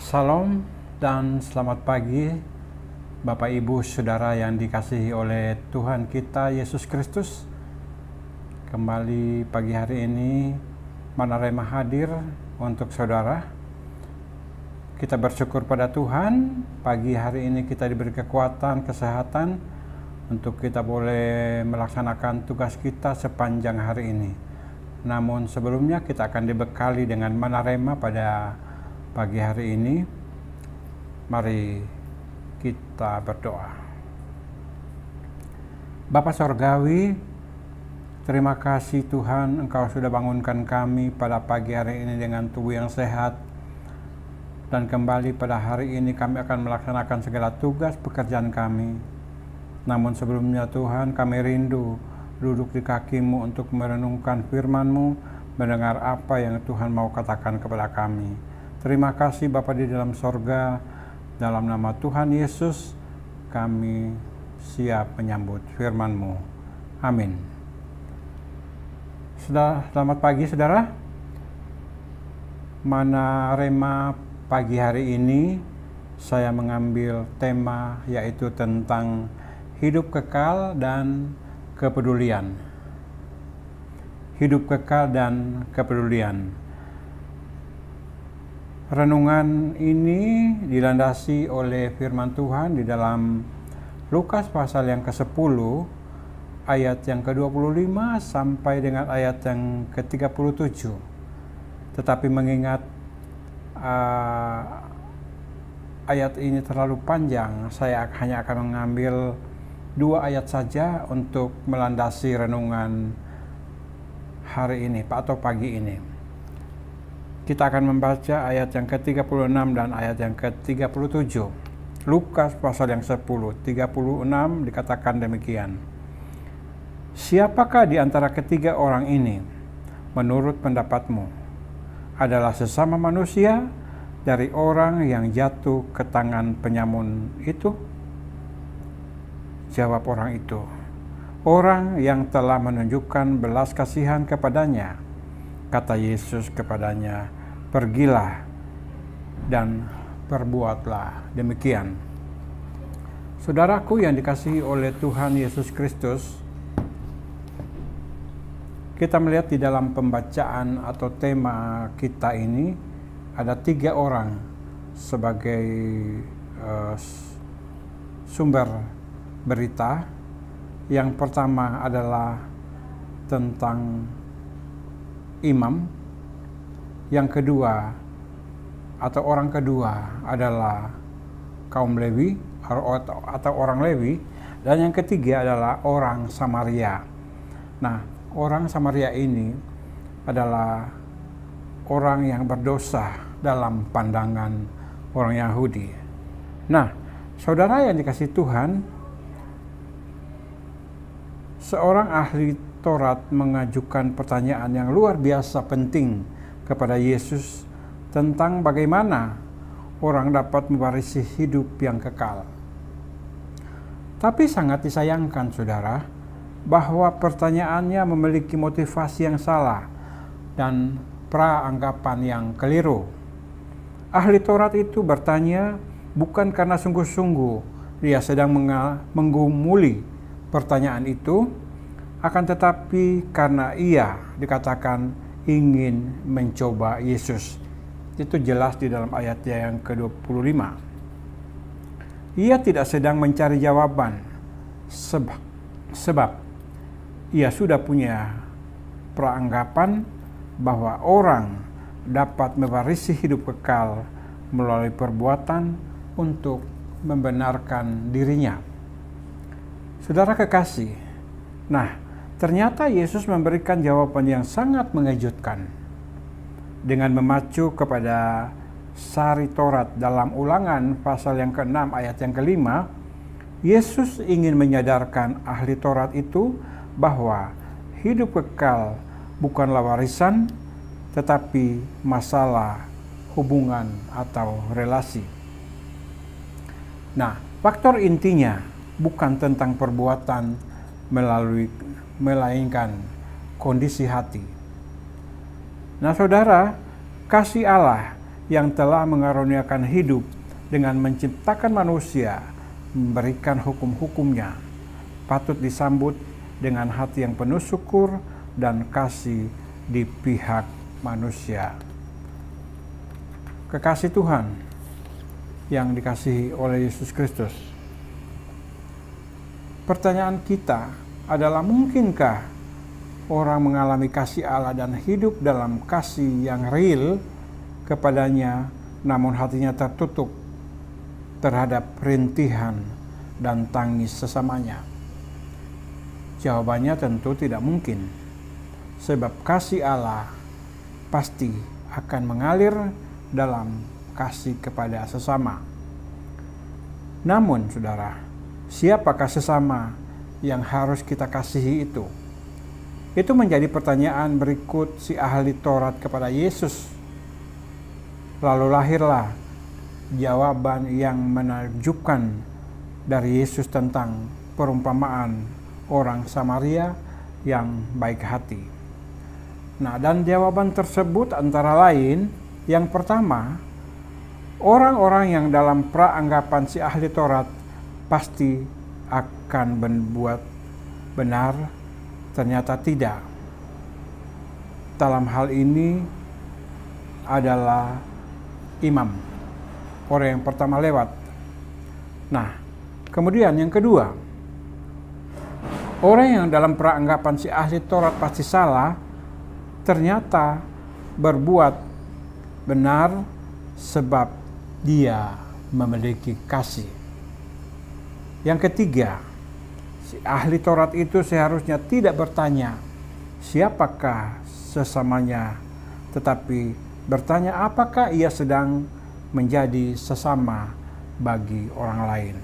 Salam dan selamat pagi Bapak Ibu Saudara yang dikasihi oleh Tuhan kita Yesus Kristus. Kembali pagi hari ini Manarema hadir untuk saudara. Kita bersyukur pada Tuhan, pagi hari ini kita diberi kekuatan, kesehatan untuk kita boleh melaksanakan tugas kita sepanjang hari ini. Namun sebelumnya kita akan dibekali dengan Manarema pada pagi hari ini. Mari kita berdoa. Bapa Sorgawi, terima kasih Tuhan, Engkau sudah bangunkan kami pada pagi hari ini dengan tubuh yang sehat. Dan kembali pada hari ini kami akan melaksanakan segala tugas pekerjaan kami. Namun sebelumnya Tuhan, kami rindu duduk di kaki-Mu untuk merenungkan firman-Mu, mendengar apa yang Tuhan mau katakan kepada kami. Terima kasih Bapa di dalam sorga, dalam nama Tuhan Yesus kami siap menyambut firman-Mu. Amin. Selamat pagi saudara. Manarema pagi hari ini saya mengambil tema yaitu tentang hidup kekal dan kepedulian. Hidup kekal dan kepedulian. Renungan ini dilandasi oleh firman Tuhan di dalam Lukas pasal yang ke-10 ayat yang ke-25 sampai dengan ayat yang ke-37. Tetapi mengingat ayat ini terlalu panjang, saya hanya akan mengambil 2 ayat saja untuk melandasi renungan hari ini atau pagi ini. Kita akan membaca ayat yang ke-36 dan ayat yang ke-37. Lukas pasal yang 10, 36 dikatakan demikian. Siapakah di antara ketiga orang ini, menurut pendapatmu, adalah sesama manusia dari orang yang jatuh ke tangan penyamun itu? Jawab orang itu, orang yang telah menunjukkan belas kasihan kepadanya. Kata Yesus kepadanya, pergilah dan perbuatlah demikian. Saudaraku yang dikasihi oleh Tuhan Yesus Kristus, kita melihat di dalam pembacaan atau tema kita ini ada 3 orang sebagai sumber berita. Yang pertama adalah tentang imam, yang kedua atau orang kedua adalah kaum Lewi atau orang Lewi, dan yang ketiga adalah orang Samaria. Nah, orang Samaria ini adalah orang yang berdosa dalam pandangan orang Yahudi. Nah, saudara yang dikasihi Tuhan, seorang ahli Taurat mengajukan pertanyaan yang luar biasa penting kepada Yesus tentang bagaimana orang dapat mewarisi hidup yang kekal. Tapi sangat disayangkan saudara, bahwa pertanyaannya memiliki motivasi yang salah dan praanggapan yang keliru. Ahli Taurat itu bertanya bukan karena sungguh-sungguh dia sedang menggumuli pertanyaan itu, akan tetapi karena ia dikatakan ingin mencoba Yesus. Itu jelas di dalam ayat yang ke-25. Ia tidak sedang mencari jawaban, sebab ia sudah punya peranggapan bahwa orang dapat mewarisi hidup kekal melalui perbuatan untuk membenarkan dirinya. Saudara kekasih, nah, ternyata Yesus memberikan jawaban yang sangat mengejutkan dengan memacu kepada sari Taurat dalam Ulangan pasal yang ke-6 ayat yang ke-5. Yesus ingin menyadarkan ahli Taurat itu bahwa hidup kekal bukanlah warisan, tetapi masalah hubungan atau relasi. Nah, faktor intinya bukan tentang perbuatan melainkan kondisi hati. Nah saudara, kasih Allah yang telah mengaruniakan hidup dengan menciptakan manusia, memberikan hukum-hukumnya, patut disambut dengan hati yang penuh syukur dan kasih di pihak manusia. Kekasih Tuhan yang dikasihi oleh Yesus Kristus, pertanyaan kita adalah, mungkinkah orang mengalami kasih Allah dan hidup dalam kasih yang real kepadanya, namun hatinya tertutup terhadap rintihan dan tangis sesamanya? Jawabannya tentu tidak mungkin, sebab kasih Allah pasti akan mengalir dalam kasih kepada sesama. Namun, saudara, siapakah sesama yang harus kita kasihi itu? Itu menjadi pertanyaan berikut si ahli Taurat kepada Yesus. Lalu lahirlah jawaban yang menakjubkan dari Yesus tentang perumpamaan orang Samaria yang baik hati. Nah, dan jawaban tersebut antara lain, yang pertama, orang-orang yang dalam praanggapan si ahli Taurat pasti akan berbuat benar, ternyata tidak. Dalam hal ini adalah imam, orang yang pertama lewat. Nah, kemudian yang kedua, orang yang dalam praanggapan si ahli Taurat pasti salah, ternyata berbuat benar sebab dia memiliki kasih. Yang ketiga, si ahli Taurat itu seharusnya tidak bertanya siapakah sesamanya, tetapi bertanya apakah ia sedang menjadi sesama bagi orang lain.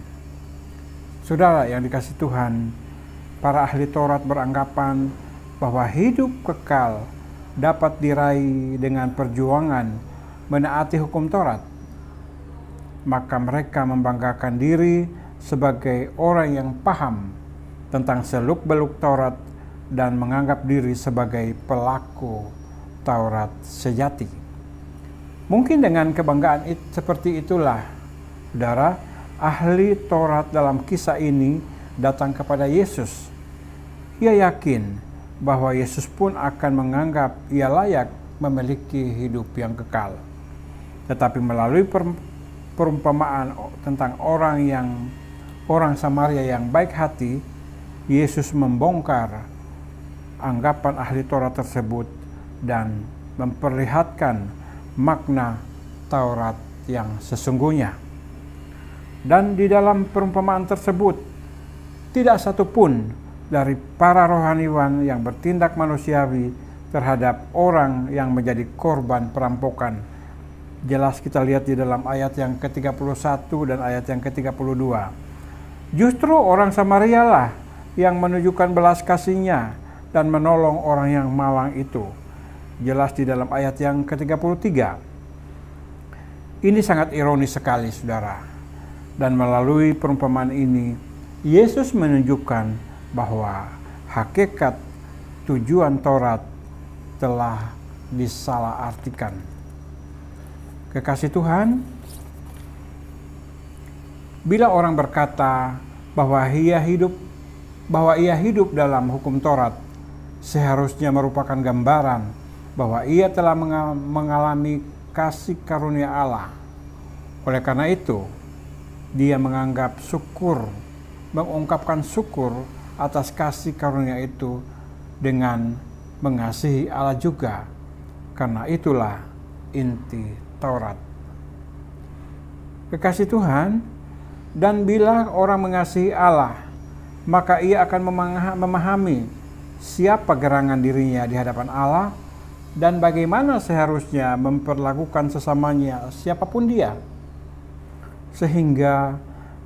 Saudara yang dikasihi Tuhan, para ahli Taurat beranggapan bahwa hidup kekal dapat diraih dengan perjuangan menaati hukum Taurat. Maka mereka membanggakan diri sebagai orang yang paham tentang seluk-beluk Taurat dan menganggap diri sebagai pelaku Taurat sejati. Mungkin dengan kebanggaan seperti itulah, saudara, ahli Taurat dalam kisah ini datang kepada Yesus. Ia yakin bahwa Yesus pun akan menganggap ia layak memiliki hidup yang kekal. Tetapi melalui perumpamaan tentang orang Samaria yang baik hati, Yesus membongkar anggapan ahli Taurat tersebut dan memperlihatkan makna Taurat yang sesungguhnya. Dan di dalam perumpamaan tersebut, tidak satupun dari para rohaniwan yang bertindak manusiawi terhadap orang yang menjadi korban perampokan. Jelas kita lihat di dalam ayat yang ke-31 dan ayat yang ke-32. Justru orang Samaria lah yang menunjukkan belas kasihnya dan menolong orang yang malang itu. Jelas di dalam ayat yang ke-33. Ini sangat ironis sekali, saudara. Dan melalui perumpamaan ini, Yesus menunjukkan bahwa hakikat tujuan Taurat telah disalahartikan. Kekasih Tuhan, bila orang berkata bahwa ia hidup dalam hukum Taurat, seharusnya merupakan gambaran bahwa ia telah mengalami kasih karunia Allah. Oleh karena itu, dia mengungkapkan syukur atas kasih karunia itu dengan mengasihi Allah juga. Karena itulah inti Taurat. Kekasih Tuhan, dan bila orang mengasihi Allah, maka ia akan memahami siapa gerangan dirinya di hadapan Allah dan bagaimana seharusnya memperlakukan sesamanya siapapun dia. Sehingga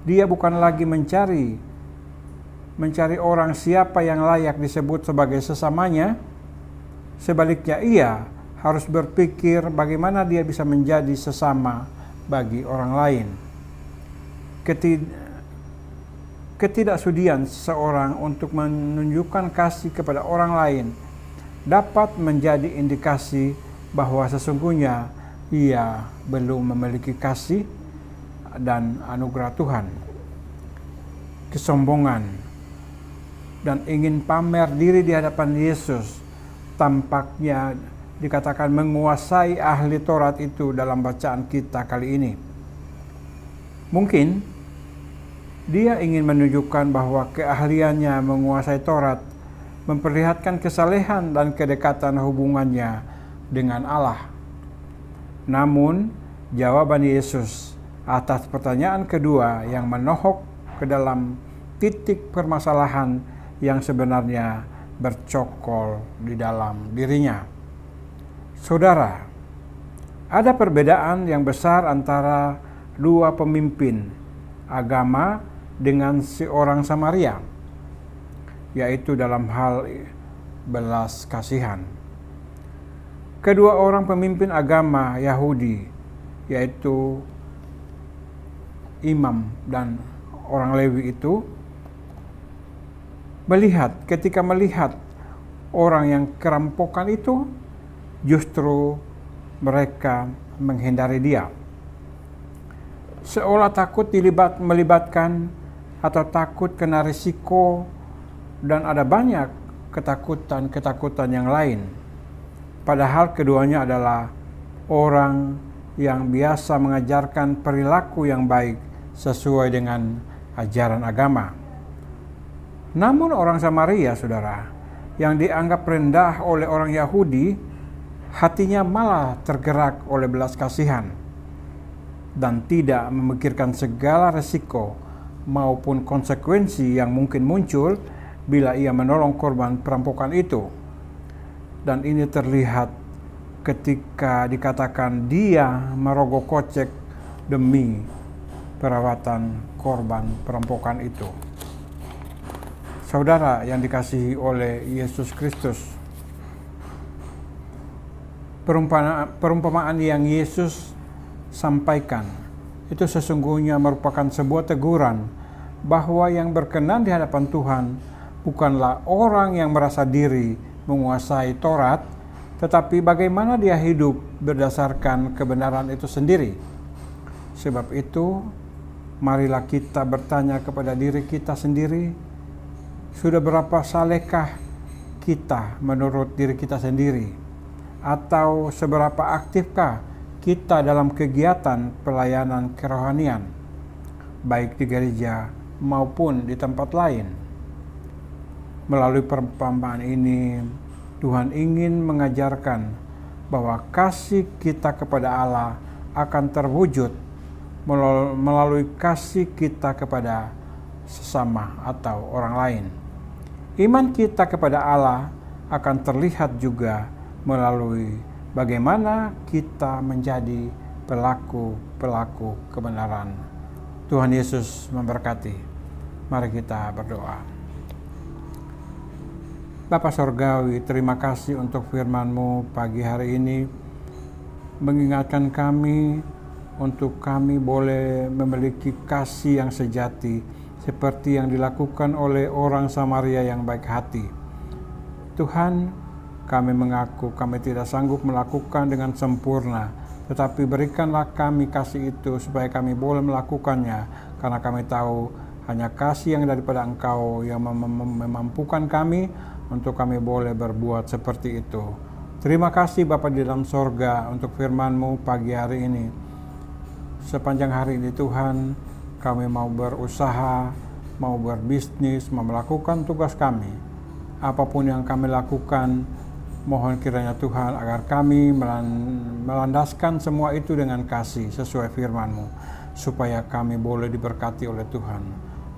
dia bukan lagi mencari orang siapa yang layak disebut sebagai sesamanya. Sebaliknya ia harus berpikir bagaimana dia bisa menjadi sesama bagi orang lain. Ketidaksudian seseorang untuk menunjukkan kasih kepada orang lain dapat menjadi indikasi bahwa sesungguhnya ia belum memiliki kasih dan anugerah Tuhan. Kesombongan dan ingin pamer diri di hadapan Yesus tampaknya dikatakan menguasai ahli Taurat itu dalam bacaan kita kali ini. Mungkin dia ingin menunjukkan bahwa keahliannya menguasai Taurat memperlihatkan kesalehan dan kedekatan hubungannya dengan Allah. Namun, jawaban Yesus atas pertanyaan kedua yang menohok ke dalam titik permasalahan yang sebenarnya bercokol di dalam dirinya. Saudara, ada perbedaan yang besar antara dua pemimpin agama dengan seorang Samaria, yaitu dalam hal belas kasihan. Kedua orang pemimpin agama Yahudi, yaitu imam dan orang Lewi itu, ketika melihat orang yang kerampokan itu, justru mereka menghindari dia. Seolah takut melibatkan atau takut kena risiko, dan ada banyak ketakutan yang lain. Padahal keduanya adalah orang yang biasa mengajarkan perilaku yang baik sesuai dengan ajaran agama. Namun orang Samaria, saudara, yang dianggap rendah oleh orang Yahudi, hatinya malah tergerak oleh belas kasihan dan tidak memikirkan segala resiko maupun konsekuensi yang mungkin muncul bila ia menolong korban perampokan itu. Dan ini terlihat ketika dikatakan dia merogoh kocek demi perawatan korban perampokan itu. Saudara yang dikasihi oleh Yesus Kristus, perumpamaan yang Yesus sampaikan itu sesungguhnya merupakan sebuah teguran bahwa yang berkenan di hadapan Tuhan bukanlah orang yang merasa diri menguasai Taurat, tetapi bagaimana dia hidup berdasarkan kebenaran itu sendiri. Sebab itu, marilah kita bertanya kepada diri kita sendiri, sudah berapa salehkah kita menurut diri kita sendiri? Atau seberapa aktifkah kita dalam kegiatan pelayanan kerohanian, baik di gereja maupun di tempat lain? Melalui perumpamaan ini, Tuhan ingin mengajarkan bahwa kasih kita kepada Allah akan terwujud melalui kasih kita kepada sesama atau orang lain. Iman kita kepada Allah akan terlihat juga melalui bagaimana kita menjadi pelaku kebenaran. Tuhan Yesus memberkati. Mari kita berdoa. Bapa Sorgawi, terima kasih untuk firman-Mu pagi hari ini, mengingatkan kami untuk kami boleh memiliki kasih yang sejati seperti yang dilakukan oleh orang Samaria yang baik hati. Tuhan, kami mengaku kami tidak sanggup melakukan dengan sempurna, tetapi berikanlah kami kasih itu supaya kami boleh melakukannya, karena kami tahu hanya kasih yang daripada Engkau yang memampukan kami untuk kami boleh berbuat seperti itu. Terima kasih Bapa di dalam sorga untuk firman-Mu pagi hari ini. Sepanjang hari ini Tuhan, kami mau berusaha, mau berbisnis, mau melakukan tugas kami. Apapun yang kami lakukan, mohon kiranya Tuhan agar kami melandaskan semua itu dengan kasih sesuai firman-Mu, supaya kami boleh diberkati oleh Tuhan.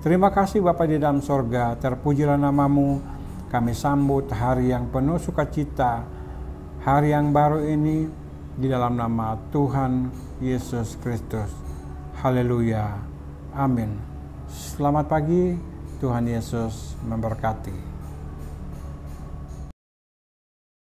Terima kasih Bapa di dalam sorga, terpujilah nama-Mu. Kami sambut hari yang penuh sukacita, hari yang baru ini di dalam nama Tuhan Yesus Kristus. Haleluya. Amin. Selamat pagi, Tuhan Yesus memberkati.